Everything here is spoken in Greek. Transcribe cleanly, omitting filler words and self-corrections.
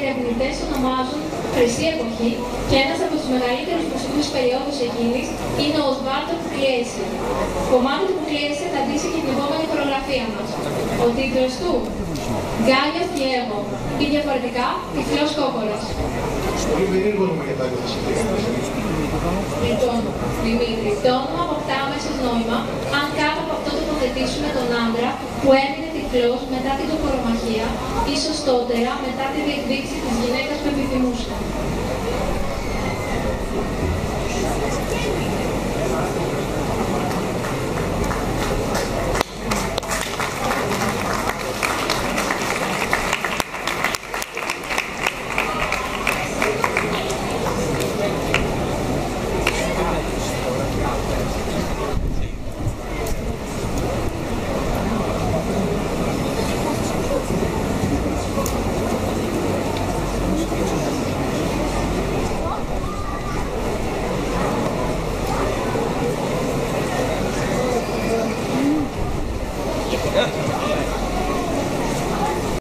ερευνητές ονομάζουν χρυσή εποχή και ένας από τους μεγαλύτερους μουσικούς περιόδους εκείνης είναι ο Οσβάλντο Πουκλιέση. Κομμάτι του Πουκλιέση θα ντύσει και την επόμενη χορογραφία μας. Ο τίτλος του «Γκάλιος Διέγο» ή διαφορετικά «Τυφλός Κόκορας». Πολύ περίεργο όνομα για τα Λοιπόν, Δημήτρη, το όνομα αποκτά αμέσως νόημα αν κάτω από αυτό τοποθετήσουμε τον άντρα που έμεινε τυφλός μετά την τοκορομαχία ή σωστότερα μετά τη διεκδίκηση της γυναίκας που επιθυμούσε. Yeah.